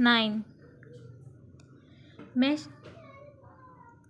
9।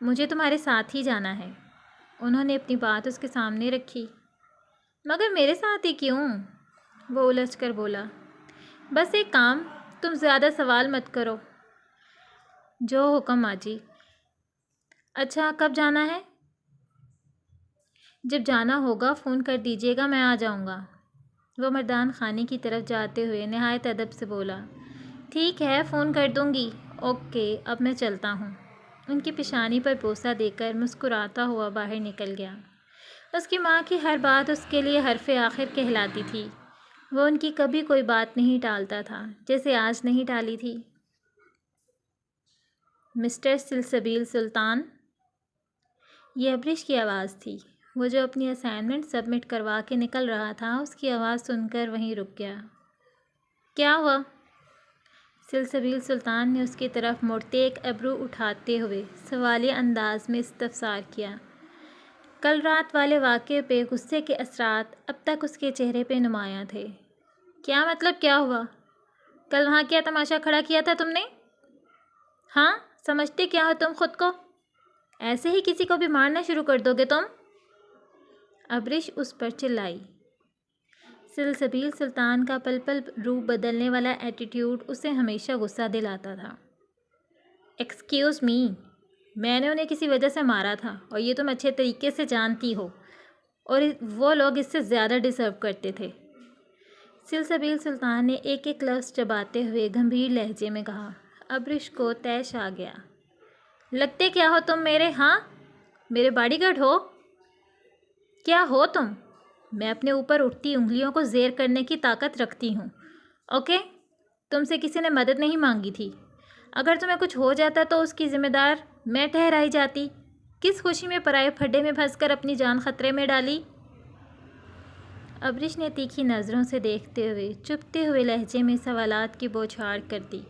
مجھے تمہارے ساتھ ہی جانا ہے۔ انہوں نے اپنی بات اس کے سامنے رکھی۔ مگر میرے ساتھ ہی کیوں؟ وہ الجھ کر بولا۔ بس ایک کام، تم زیادہ سوال مت کرو۔ جو حکم ماجی۔ اچھا کب جانا ہے؟ جب جانا ہوگا فون کر دیجیے گا، میں آ جاؤں گا۔ وہ مردان خانے کی طرف جاتے ہوئے نہایت ادب سے بولا۔ ٹھیک ہے، فون کر دوں گی۔ اوکے، اب میں چلتا ہوں۔ ان کی پیشانی پر بوسہ دے کر مسکراتا ہوا باہر نکل گیا۔ اس کی ماں کی ہر بات اس کے لیے حرف آخر کہلاتی تھی۔ وہ ان کی کبھی کوئی بات نہیں ٹالتا تھا، جیسے آج نہیں ٹالی تھی۔ مسٹر سلسبیل سلطان، یہ ابریش کی آواز تھی۔ وہ جو اپنی اسائنمنٹ سبمٹ کروا کے نکل رہا تھا، اس کی آواز سن کر وہیں رک گیا۔ کیا ہوا؟ سلسبیل سلطان نے اس کی طرف مڑتے ایک ابرو اٹھاتے ہوئے سوالیہ انداز میں استفسار کیا۔ کل رات والے واقعے پہ غصے کے اثرات اب تک اس کے چہرے پہ نمایاں تھے۔ کیا مطلب کیا ہوا؟ کل وہاں کیا تماشا کھڑا کیا تھا تم نے؟ ہاں، سمجھتے کیا ہو تم خود کو؟ ایسے ہی کسی کو بھی مارنا شروع کر دو گے تم؟ ابریش اس پر چلائی۔ سلسبیل سلطان کا پل پل روپ بدلنے والا ایٹیٹیوڈ اسے ہمیشہ غصہ دلاتا تھا۔ ایکسکیوز می، میں نے انہیں کسی وجہ سے مارا تھا اور یہ تم اچھے طریقے سے جانتی ہو، اور وہ لوگ اس سے زیادہ ڈیزرو کرتے تھے۔ سلسبیل سلطان نے ایک ایک لفظ چباتے ہوئے گمبھیر لہجے میں کہا۔ ابریش کو طیش آ گیا۔ لگتے کیا ہو تم میرے؟ ہاں، میرے باڈی گارڈ ہو؟ کیا ہو تم؟ میں اپنے اوپر اٹھتی انگلیوں کو زیر کرنے کی طاقت رکھتی ہوں، اوکے؟ تم سے کسی نے مدد نہیں مانگی تھی۔ اگر تمہیں کچھ ہو جاتا تو اس کی ذمہ دار میں ٹھہرائی جاتی۔ کس خوشی میں پرائے پھڈے میں پھنس کر اپنی جان خطرے میں ڈالی؟ ابریش نے تیکھی نظروں سے دیکھتے ہوئے چپتے ہوئے لہجے میں سوالات کی بوچھاڑ کر دی۔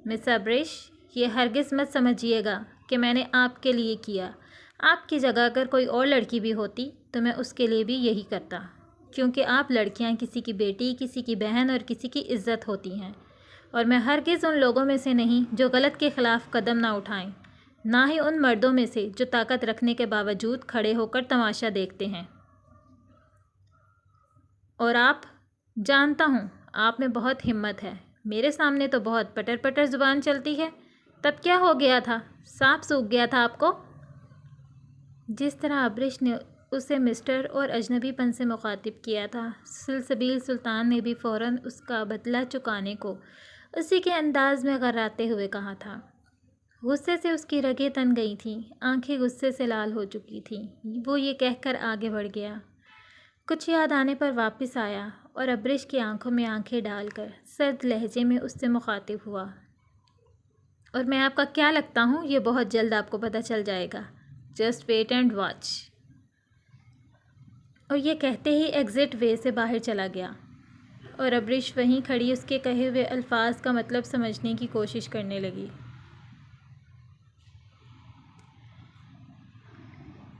مس ابریش، یہ ہرگز مت سمجھیے گا کہ میں نے آپ کے لیے کیا۔ آپ کی جگہ اگر کوئی اور لڑکی بھی ہوتی تو میں اس کے لیے بھی یہی کرتا، کیونکہ آپ لڑکیاں کسی کی بیٹی، کسی کی بہن اور کسی کی عزت ہوتی ہیں، اور میں ہرگز ان لوگوں میں سے نہیں جو غلط کے خلاف قدم نہ اٹھائیں، نہ ہی ان مردوں میں سے جو طاقت رکھنے کے باوجود کھڑے ہو کر تماشا دیکھتے ہیں۔ اور آپ، جانتا ہوں آپ میں بہت ہمت ہے، میرے سامنے تو بہت پٹر پٹر زبان چلتی ہے۔ تب کیا ہو گیا تھا؟ سانپ سوکھ گیا تھا آپ کو؟ جس طرح ابریش نے اسے مسٹر اور اجنبی پن سے مخاطب کیا تھا، سلسبیل سلطان نے بھی فوراً اس کا بدلہ چکانے کو اسی کے انداز میں غراتے ہوئے کہا تھا۔ غصے سے اس کی رگیں تن گئی تھیں، آنکھیں غصے سے لال ہو چکی تھیں۔ وہ یہ کہہ کر آگے بڑھ گیا۔ کچھ یاد آنے پر واپس آیا اور ابریش کی آنکھوں میں آنکھیں ڈال کر سرد لہجے میں اس سے مخاطب ہوا۔ اور میں آپ کا کیا لگتا ہوں، یہ بہت جلد آپ کو پتہ چل جائے گا۔ Just wait and watch. اور یہ کہتے ہی ایگزٹ وے سے باہر چلا گیا، اور ابریش وہیں کھڑی اس کے کہے ہوئے الفاظ کا مطلب سمجھنے کی کوشش کرنے لگی۔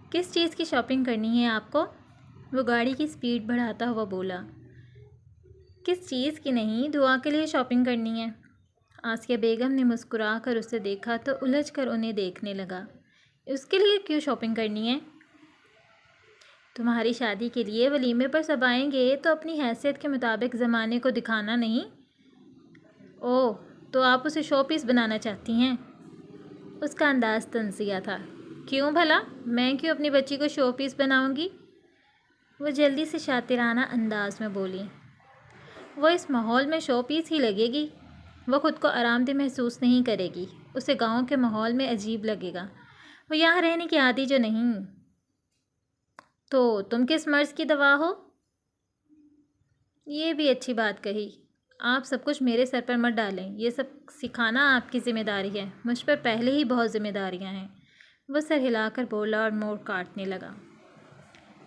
کس چیز کی شاپنگ کرنی ہے آپ کو؟ وہ گاڑی کی سپیڈ بڑھاتا ہوا بولا۔ کس چیز کی نہیں، دعا کے لیے شاپنگ کرنی ہے۔ آسیہ بیگم نے مسکرا کر اسے دیکھا تو الجھ کر انہیں دیکھنے لگا۔ اس کے لیے کیوں شاپنگ کرنی ہے؟ تمہاری شادی کے لیے ولیمے پر سب آئیں گے تو اپنی حیثیت کے مطابق زمانے کو دکھانا نہیں؟ اوہ، تو آپ اسے شو پیس بنانا چاہتی ہیں؟ اس کا انداز طنزیہ تھا۔ کیوں بھلا؟ میں کیوں اپنی بچی کو شو پیس بناؤں گی؟ وہ جلدی سے شاطرانہ انداز میں بولی۔ وہ اس ماحول میں شو پیس ہی لگے گی۔ وہ خود کو آرام دہ محسوس نہیں کرے گی، اسے گاؤں کے ماحول میں عجیب لگے گا۔ وہ یہاں رہنے کی عادی جو نہیں۔ تو تم کس مرض کی دوا ہو؟ یہ بھی اچھی بات کہی۔ آپ سب کچھ میرے سر پر مت ڈالیں، یہ سب سکھانا آپ کی ذمہ داری ہے، مجھ پر پہلے ہی بہت ذمہ داریاں ہیں۔ وہ سر ہلا کر بولا اور موڑ کاٹنے لگا۔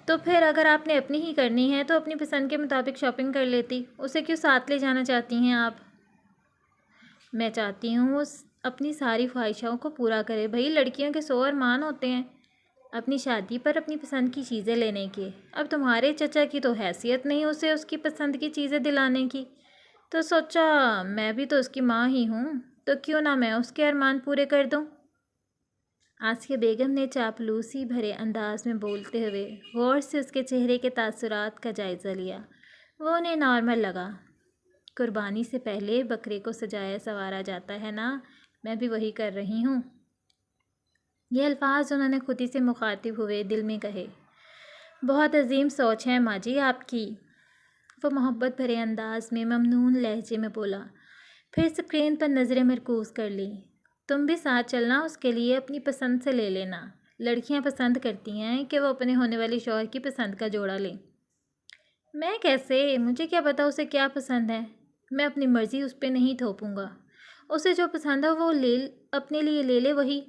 تو پھر اگر آپ نے اپنی ہی کرنی ہے تو اپنی پسند کے مطابق شاپنگ کر لیتی، اسے کیوں ساتھ لے جانا چاہتی ہیں آپ؟ میں چاہتی ہوں وہ اپنی ساری خواہشوں کو پورا کرے۔ بھئی لڑکیوں کے 100 ارمان ہوتے ہیں اپنی شادی پر اپنی پسند کی چیزیں لینے کے۔ اب تمہارے چچا کی تو حیثیت نہیں اسے اس کی پسند کی چیزیں دلانے کی، تو سوچا میں بھی تو اس کی ماں ہی ہوں، تو کیوں نہ میں اس کے ارمان پورے کر دوں۔ آسیہ بیگم نے چاپلوسی بھرے انداز میں بولتے ہوئے غور سے اس کے چہرے کے تاثرات کا جائزہ لیا۔ وہ انہیں نارمل لگا۔ قربانی سے پہلے بکرے کو سجایا سنوارا جاتا ہے نا، میں بھی وہی کر رہی ہوں۔ یہ الفاظ انہوں نے خود ہی سے مخاطب ہوئے دل میں کہے۔ بہت عظیم سوچ ہے ماں جی آپ کی، وہ محبت بھرے انداز میں ممنون لہجے میں بولا، پھر اسکرین پر نظریں مرکوز کر لیں۔ تم بھی ساتھ چلنا، اس کے لیے اپنی پسند سے لے لینا۔ لڑکیاں پسند کرتی ہیں کہ وہ اپنے ہونے والے شوہر کی پسند کا جوڑا لیں۔ میں کیسے؟ مجھے کیا پتا اسے کیا پسند ہے؟ میں اپنی مرضی اس پہ نہیں تھوپوں گا۔ اسے جو پسند ہے وہ اپنے لیے لے لے وہی۔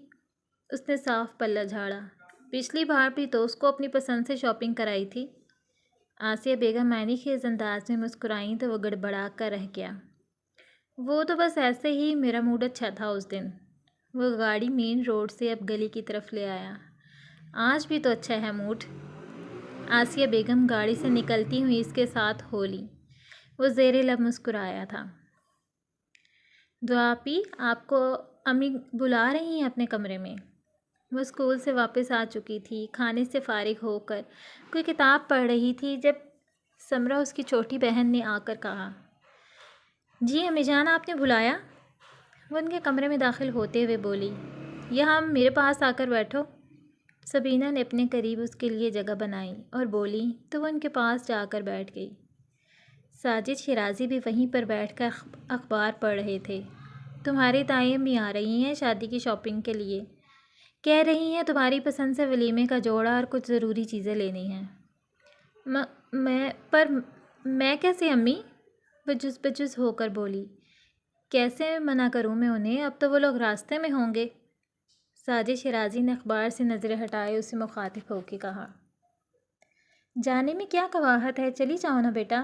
اس نے صاف پلہ جھاڑا۔ پچھلی بار بھی تو اس کو اپنی پسند سے شاپنگ کرائی تھی۔ آسیہ بیگم معنی خیز انداز میں مسکرائیں تو وہ گڑبڑا کر رہ گیا۔ وہ تو بس ایسے ہی، میرا موڈ اچھا تھا اس دن۔ وہ گاڑی مین روڈ سے اب گلی کی طرف لے آیا۔ آج بھی تو اچھا ہے موڈ۔ آسیہ بیگم گاڑی سے نکلتی ہوئی اس کے ساتھ ہو لی۔ وہ زیر لب مسکرایا تھا۔ دعا پی، آپ کو امی بلا رہی ہیں اپنے کمرے میں۔ وہ اسکول سے واپس آ چکی تھی، کھانے سے فارغ ہو کر کوئی کتاب پڑھ رہی تھی جب سمرہ اس کی چھوٹی بہن نے آ کر کہا، جی امی جان آپ نے بلایا؟ وہ ان کے کمرے میں داخل ہوتے ہوئے بولی، یہاں میرے پاس آ کر بیٹھو۔ سبینہ نے اپنے قریب اس کے لیے جگہ بنائی اور بولی تو وہ ان کے پاس جا کر بیٹھ گئی۔ ساجد شیرازی بھی وہیں پر بیٹھ کر اخبار پڑھ رہے تھے۔ تمہاری تائیں امی آ رہی ہیں شادی کی شاپنگ کے لیے، کہہ رہی ہیں تمہاری پسند سے ولیمے کا جوڑا اور کچھ ضروری چیزیں لینی ہیں۔ میں کیسے امی؟ وہ جز بجز ہو کر بولی، کیسے منع کروں میں انہیں، اب تو وہ لوگ راستے میں ہوں گے۔ ساجد شیرازی نے اخبار سے نظریں ہٹائے اسے مخاطب ہو کے کہا، جانے میں کیا قباحت ہے، چلی جاؤ نا بیٹا،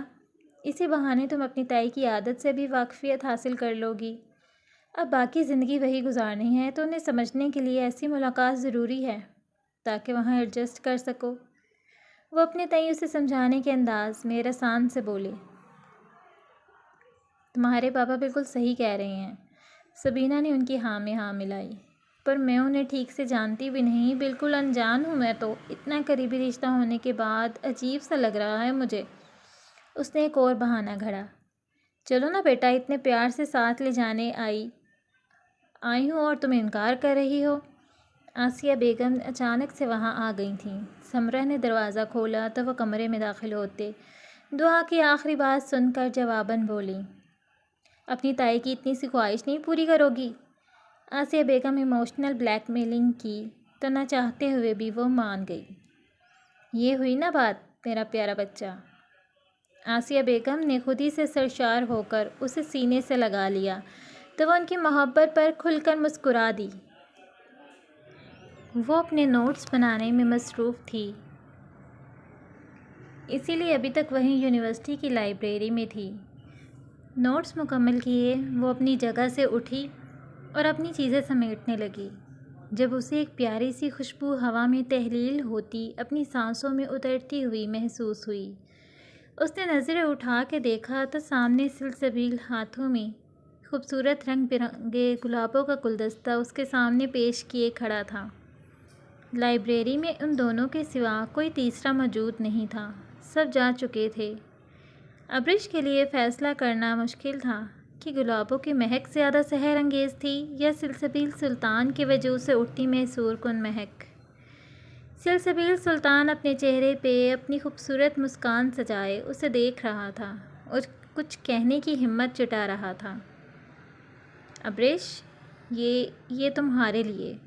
اسی بہانے تم اپنی تائی کی عادت سے بھی واقفیت حاصل کر لو گی۔ اب باقی زندگی وہی گزارنی ہے تو انہیں سمجھنے کے لیے ایسی ملاقات ضروری ہے تاکہ وہاں ایڈجسٹ کر سکو۔ وہ اپنے تئیں اسے سمجھانے کے انداز میں رسان سے بولے، تمہارے پاپا بالکل صحیح کہہ رہے ہیں۔ سبینہ نے ان کی ہاں میں ہاں ملائی، پر میں انہیں ٹھیک سے جانتی بھی نہیں، بالکل انجان ہوں میں تو، اتنا قریبی رشتہ ہونے کے بعد عجیب سا لگ رہا ہے مجھے۔ اس نے ایک اور بہانہ گھڑا، چلو نا بیٹا، اتنے پیار سے ساتھ لے جانے آئی ہوں اور تم انکار کر رہی ہو۔ آسیہ بیگم اچانک سے وہاں آ گئی تھیں۔ سمرہ نے دروازہ کھولا تو وہ کمرے میں داخل ہوتے دعا کی آخری بات سن کر جواباً بولی، اپنی تائی کی اتنی سی خواہش نہیں پوری کرو گی؟ آسیہ بیگم ایموشنل بلیک میلنگ کی تو نہ چاہتے ہوئے بھی وہ مان گئی۔ یہ ہوئی نا بات میرا پیارا بچہ۔ آسیہ بیگم نے خود ہی سے سرشار ہو کر اسے سینے سے لگا لیا تو وہ ان کی محبت پر کھل کر مسکرا دی۔ وہ اپنے نوٹس بنانے میں مصروف تھی، اسی لیے ابھی تک وہیں یونیورسٹی کی لائبریری میں تھی۔ نوٹس مکمل کیے وہ اپنی جگہ سے اٹھی اور اپنی چیزیں سمیٹنے لگی جب اسے ایک پیاری سی خوشبو ہوا میں تحلیل ہوتی اپنی سانسوں میں اترتی ہوئی محسوس ہوئی۔ اس نے نظریں اٹھا کے دیکھا تو سامنے سلسبیل ہاتھوں میں خوبصورت رنگ برنگے گلابوں کا گلدستہ اس کے سامنے پیش کیے کھڑا تھا۔ لائبریری میں ان دونوں کے سوا کوئی تیسرا موجود نہیں تھا، سب جا چکے تھے۔ ابرش کے لیے فیصلہ کرنا مشکل تھا کہ گلابوں کی مہک زیادہ سحر انگیز تھی یا سلسبیل سلطان کی وجود سے اٹھتی محصور کن مہک۔ سلسبیل سلطان اپنے چہرے پہ اپنی خوبصورت مسکان سجائے اسے دیکھ رہا تھا اور کچھ کہنے کی ہمت جٹا رہا تھا۔ ابرش، یہ تمہارے لیے،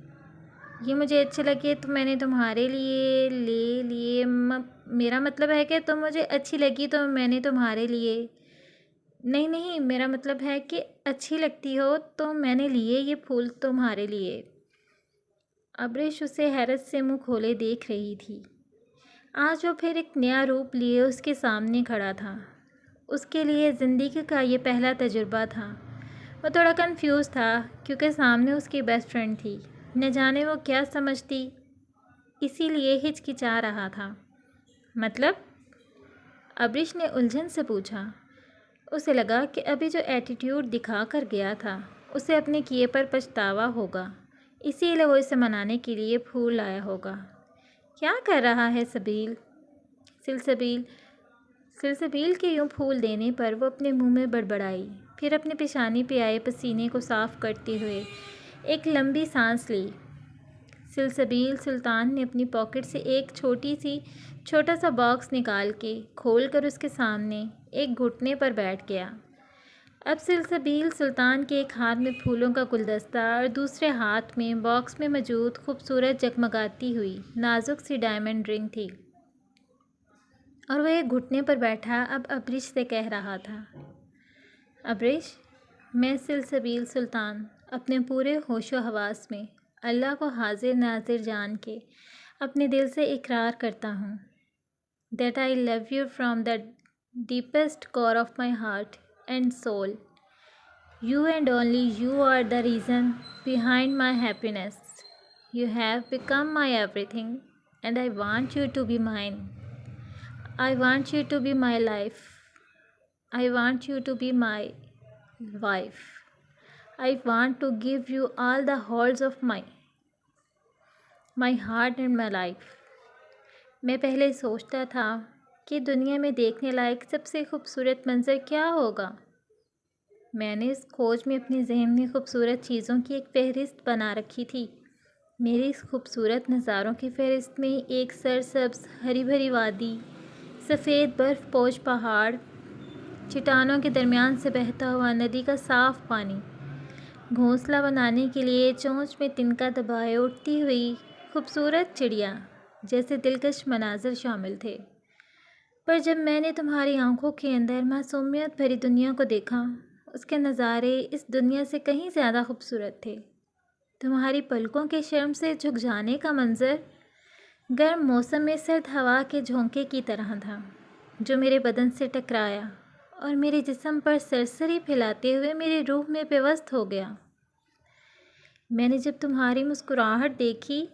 یہ مجھے اچھے لگے تو میں نے تمہارے لیے لے لیے۔ میرا مطلب ہے کہ تم مجھے اچھی لگی تو میں نے تمہارے لیے۔ نہیں، میرا مطلب ہے کہ اچھی لگتی ہو تو میں نے لیے یہ پھول تمہارے لیے۔ ابرش اسے حیرت سے منہ کھولے دیکھ رہی تھی۔ آج وہ پھر ایک نیا روپ لیے اس کے سامنے کھڑا تھا۔ اس کے لیے زندگی کا یہ پہلا تجربہ تھا۔ وہ تھوڑا کنفیوز تھا کیونکہ سامنے اس کی بیسٹ فرینڈ تھی، نہ جانے وہ کیا سمجھتی، اسی لیے ہچکچا رہا تھا۔ مطلب؟ ابرش نے الجھن سے پوچھا۔ اسے لگا کہ ابھی جو ایٹیٹیوڈ دکھا کر گیا تھا اسے اپنے کیے پر پچھتاوا ہوگا، اسی لیے وہ اسے منانے کے لیے پھول لایا ہوگا۔ کیا کر رہا ہے سلسبیل؟ سلسبیل کے یوں پھول دینے پر وہ اپنے منہ میں بڑبڑائی، پھر اپنے پیشانی پہ آئے پسینے کو صاف کرتے ہوئے ایک لمبی سانس لی۔ سلسبیل سلطان نے اپنی پاکٹ سے ایک چھوٹا سا باکس نکال کے کھول کر اس کے سامنے ایک گھٹنے پر بیٹھ گیا۔ اب سلسبیل سلطان کے ایک ہاتھ میں پھولوں کا گلدستہ اور دوسرے ہاتھ میں باکس میں موجود خوبصورت جگمگاتی ہوئی نازک سی ڈائمنڈ رنگ تھی، اور وہ ایک گھٹنے پر بیٹھا اب ابریش سے کہہ رہا تھا، ابریش، میں سلسبیل سلطان اپنے پورے ہوش و حواس میں اللہ کو حاضر ناظر جان کے اپنے دل سے اقرار کرتا ہوں that I love you from the deepest core of my heart and soul. You and only you are the reason behind my happiness. You have become my everything and I want you to be mine. I want you to be my life. I want you to be my wife. I want to give you all the wholes of my heart and my life. میں پہلے سوچتا تھا کہ دنیا میں دیکھنے لائق سب سے خوبصورت منظر کیا ہوگا۔ میں نے اس کھوج میں اپنے ذہن میں خوبصورت چیزوں کی ایک فہرست بنا رکھی تھی۔ میری اس خوبصورت نظاروں کی فہرست میں ایک سرسبز ہری بھری وادی، سفید برف پوش پہاڑ، چٹانوں کے درمیان سے بہتا ہوا ندی کا صاف پانی، گھونسلہ بنانے کے لیے چونچ میں تنکا دبائے اٹھتی ہوئی خوبصورت چڑیا جیسے دلکش مناظر شامل تھے۔ پر جب میں نے تمہاری آنکھوں کے اندر معصومیت بھری دنیا کو دیکھا، اس کے نظارے اس دنیا سے کہیں زیادہ خوبصورت تھے۔ تمہاری پلکوں کے شرم سے جھک جانے کا منظر گرم موسم میں سرد ہوا کے جھونکے کی طرح تھا جو میرے بدن سے ٹکرایا اور میرے جسم پر سرسری پھیلاتے ہوئے میری روح میں پیوست ہو گیا۔ میں نے جب تمہاری مسکراہٹ دیکھی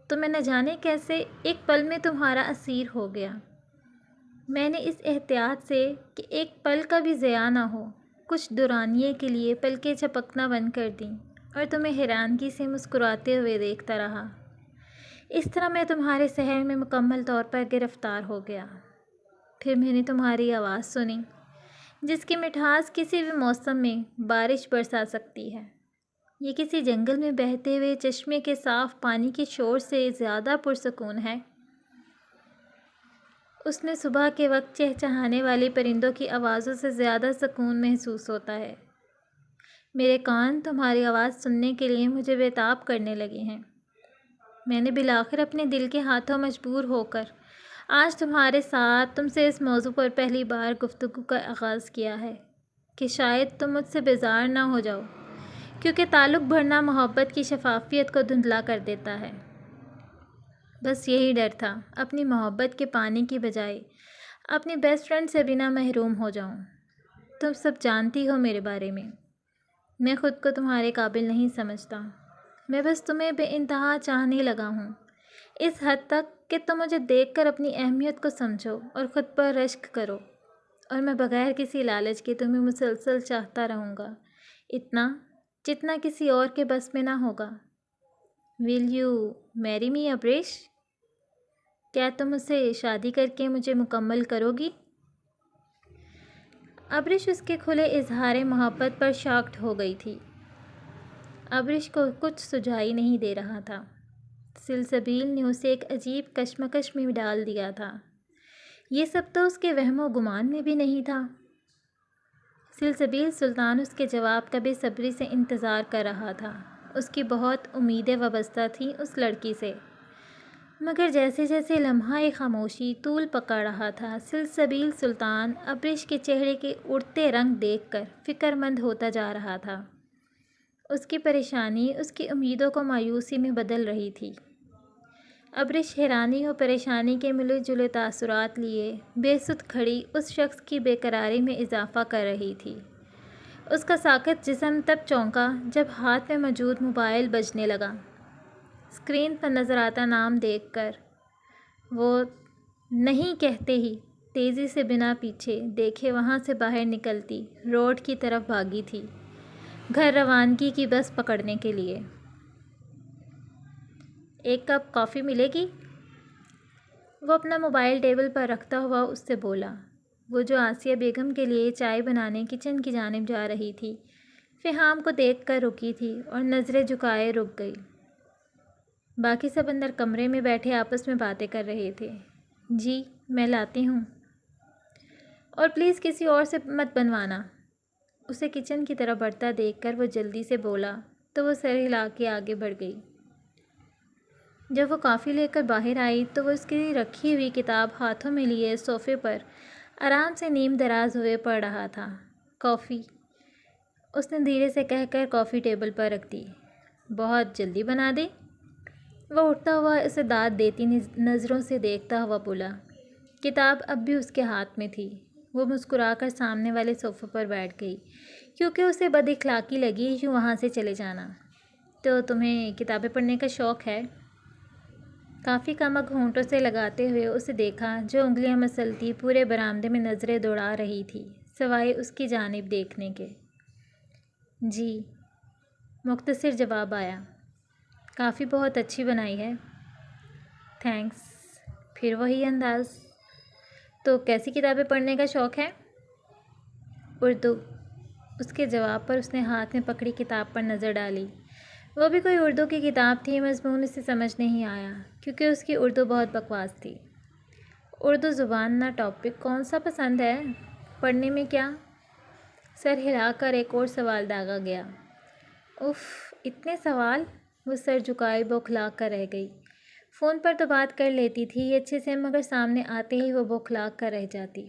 تو میں نہ جانے کیسے ایک پل میں تمہارا اسیر ہو گیا۔ میں نے اس احتیاط سے کہ ایک پل کا بھی ضیاع نہ ہو، کچھ دورانیے کے لیے پلکیں جھپکنا بند کر دیں اور تمہیں حیرانگی سے مسکراتے ہوئے دیکھتا رہا۔ اس طرح میں تمہارے سحر میں مکمل طور پر گرفتار ہو گیا۔ پھر میں نے تمہاری آواز سنی جس کی مٹھاس کسی بھی موسم میں بارش برسا سکتی ہے۔ یہ کسی جنگل میں بہتے ہوئے چشمے کے صاف پانی کے شور سے زیادہ پرسکون ہے۔ اس میں صبح کے وقت چہچہانے والی پرندوں کی آوازوں سے زیادہ سکون محسوس ہوتا ہے۔ میرے کان تمہاری آواز سننے کے لیے مجھے بےتاب کرنے لگے ہیں۔ میں نے بالآخر اپنے دل کے ہاتھوں مجبور ہو کر آج تمہارے ساتھ تم سے اس موضوع پر پہلی بار گفتگو کا آغاز کیا ہے کہ شاید تم مجھ سے بیزار نہ ہو جاؤ، کیونکہ تعلق بڑھنا محبت کی شفافیت کو دھندلا کر دیتا ہے۔ بس یہی ڈر تھا، اپنی محبت کے پانی کی بجائے اپنی بیسٹ فرینڈ سے بنا محروم ہو جاؤں۔ تم سب جانتی ہو میرے بارے میں خود کو تمہارے قابل نہیں سمجھتا۔ میں بس تمہیں بے انتہا چاہنے لگا ہوں، اس حد تک کہ تم مجھے دیکھ کر اپنی اہمیت کو سمجھو اور خود پر رشک کرو، اور میں بغیر کسی لالچ کے تمہیں مسلسل چاہتا رہوں گا، اتنا جتنا کسی اور کے بس میں نہ ہوگا۔ Will you marry me ابریش؟ کیا تم مجھ سے شادی کر کے مجھے مکمل کرو گی؟ ابریش اس کے کھلے اظہار محبت پر شاکڈ ہو گئی تھی۔ ابریش کو کچھ سجھائی نہیں دے رہا تھا۔ سلسبیل نے اسے ایک عجیب کشمکش میں ڈال دیا تھا۔ یہ سب تو اس کے وہم و گمان میں بھی نہیں تھا۔ سلسبیل سلطان اس کے جواب کا بے صبری سے انتظار کر رہا تھا۔ اس کی بہت امیدیں وابستہ تھیں اس لڑکی سے، مگر جیسے جیسے لمحہ خاموشی طول پکڑ رہا تھا، سلسبیل سلطان ابریش کے چہرے کے اڑتے رنگ دیکھ کر فکر مند ہوتا جا رہا تھا۔ اس کی پریشانی اس کی امیدوں کو مایوسی میں بدل رہی تھی۔ ابریش حیرانی اور پریشانی کے ملے جلے تاثرات لیے بے سدھ کھڑی اس شخص کی بے قراری میں اضافہ کر رہی تھی۔ اس کا ساکت جسم تب چونکا جب ہاتھ میں موجود موبائل بجنے لگا۔ اسکرین پر نظر آتا نام دیکھ کر وہ نہیں کہتے ہی تیزی سے بنا پیچھے دیکھے وہاں سے باہر نکلتی روڈ کی طرف بھاگی تھی، گھر روانگی کی بس پکڑنے کے لیے۔ ایک کپ کافی ملے گی؟ وہ اپنا موبائل ٹیبل پر رکھتا ہوا اس سے بولا۔ وہ جو آسیہ بیگم کے لیے چائے بنانے کچن کی جانب جا رہی تھی، فہام کو دیکھ کر رکی تھی اور نظریں جھکائے رک گئی۔ باقی سب اندر کمرے میں بیٹھے آپس میں باتیں کر رہے تھے۔ جی میں لاتی ہوں، اور پلیز کسی اور سے مت بنوانا۔ اسے کچن کی طرف بڑھتا دیکھ کر وہ جلدی سے بولا تو وہ سر ہلا کے آگے بڑھ گئی۔ جب وہ کافی لے کر باہر آئی تو وہ اس کی رکھی ہوئی کتاب ہاتھوں میں لیے صوفے پر آرام سے نیم دراز ہوئے پڑھ رہا تھا۔ کافی، اس نے دھیرے سے کہہ کر کافی ٹیبل پر رکھ دی۔ بہت جلدی بنا دے؟ وہ اٹھتا ہوا اسے داد دیتی نظروں سے دیکھتا ہوا بولا۔ کتاب اب بھی اس کے ہاتھ میں تھی۔ وہ مسکرا کر سامنے والے صوفے پر بیٹھ گئی کیونکہ اسے بد اخلاقی لگی یوں وہاں سے چلے جانا۔ تو تمہیں کتابیں پڑھنے کا شوق ہے؟ کافی کا مگ ہونٹوں سے لگاتے ہوئے اسے دیکھا جو انگلیاں مسلتی پورے برآمدے میں نظریں دوڑا رہی تھی سوائے اس کی جانب دیکھنے کے۔ جی، مختصر جواب آیا۔ کافی بہت اچھی بنائی ہے۔ تھینکس۔ پھر وہی انداز۔ تو کیسی کتابیں پڑھنے کا شوق ہے؟ اردو۔ اس کے جواب پر اس نے ہاتھ میں پکڑی کتاب پر نظر ڈالی۔ وہ بھی کوئی اردو کی کتاب تھی، مضمون اسے سمجھ نہیں آیا کیونکہ اس کی اردو بہت بکواس تھی۔ اردو زبان نہ ٹاپک کون سا پسند ہے؟ پڑھنے میں کیا؟ سر ہلا کر ایک اور سوال داغا گیا۔ اف، اتنے سوال؟ وہ سر جھکائے بوکھلا کر رہ گئی۔ فون پر تو بات کر لیتی تھی اچھے سے، مگر سامنے آتے ہی وہ بوکھلا کر رہ جاتی۔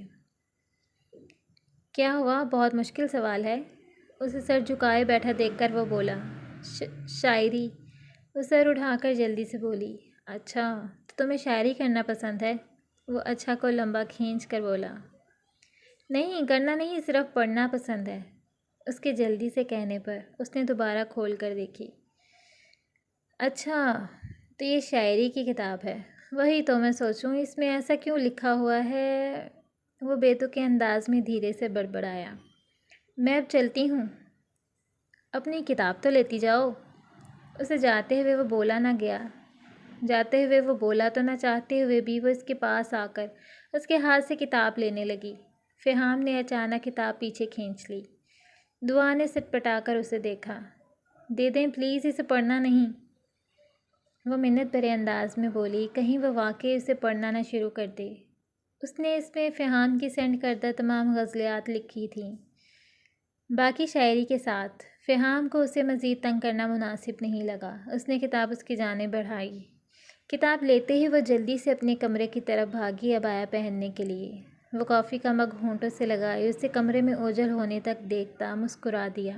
کیا ہوا؟ بہت مشکل سوال ہے؟ اسے سر جھکائے بیٹھا دیکھ کر وہ بولا۔ شاعری۔ وہ سر اٹھا کر جلدی سے بولی۔ اچھا، تو تمہیں شاعری کرنا پسند ہے؟ وہ اچھا کو لمبا کھینچ کر بولا۔ نہیں، کرنا نہیں، صرف پڑھنا پسند ہے۔ اس کے جلدی سے کہنے پر اس نے دوبارہ کھول کر دیکھی۔ اچھا، تو یہ شاعری کی کتاب ہے؟ وہی تو میں سوچوں اس میں ایسا کیوں لکھا ہوا ہے؟ وہ بیتوقع انداز میں دھیرے سے بڑبڑایا۔ میں اب چلتی ہوں۔ اپنی کتاب تو لیتی جاؤ۔ اسے جاتے ہوئے وہ بولا نہ گیا۔ جاتے ہوئے وہ بولا تو نہ چاہتے ہوئے بھی وہ اس کے پاس آ کر اس کے ہاتھ سے کتاب لینے لگی۔ فہام نے اچانک کتاب پیچھے کھینچ لی۔ دعا نے سٹپٹا کر اسے دیکھا۔ دے دیں پلیز، اسے پڑھنا نہیں۔ وہ منت بھرے انداز میں بولی، کہیں وہ واقعی اسے پڑھنا نہ شروع کر دے۔ اس نے اس میں فہام کی سینڈ کردہ تمام غزلیات لکھی تھیں، باقی شاعری کے ساتھ۔ فہام کو اسے مزید تنگ کرنا مناسب نہیں لگا۔ اس نے کتاب اس کی جانب بڑھائی۔ کتاب لیتے ہی وہ جلدی سے اپنے کمرے کی طرف بھاگی عبایا پہننے کے لیے۔ وہ کافی کا مگ ہونٹوں سے لگائے اسے کمرے میں اوجھل ہونے تک دیکھتا مسکرا دیا۔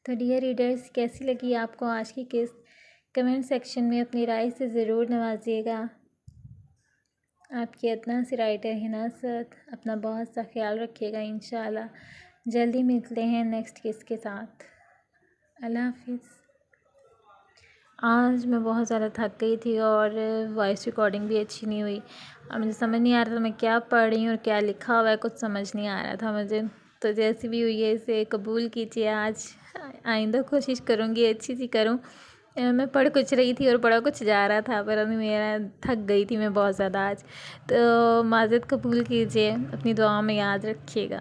تو ڈیئر ریڈرز، کیسی لگی آپ کو آج کی قسط؟ کمنٹ سیکشن میں اپنی رائے سے ضرور نوازیے گا۔ آپ کی ادنا سی رائٹر ہناست۔ اپنا بہت سا خیال رکھیے گا۔ انشاءاللہ جلدی ملتے ہیں نیکسٹ قسط کے ساتھ۔ اللہ حافظ۔ آج میں بہت زیادہ تھک گئی تھی اور وائس ریکارڈنگ بھی اچھی نہیں ہوئی۔ اب مجھے سمجھ نہیں آ رہا تھا میں کیا پڑھ رہی ہوں اور کیا لکھا ہوا ہے، کچھ سمجھ نہیں آ رہا تھا مجھے۔ تو جیسی بھی ہوئی ہے اسے قبول کیجیے۔ آج آئندہ کوشش کروں گی اچھی سی کروں۔ میں پڑھ کچھ رہی تھی اور پڑھا کچھ جا رہا تھا، پر ابھی میرا تھک گئی تھی میں بہت زیادہ آج۔ تو معذرت قبول کیجیے، اپنی دعاؤں میں یاد رکھیے گا۔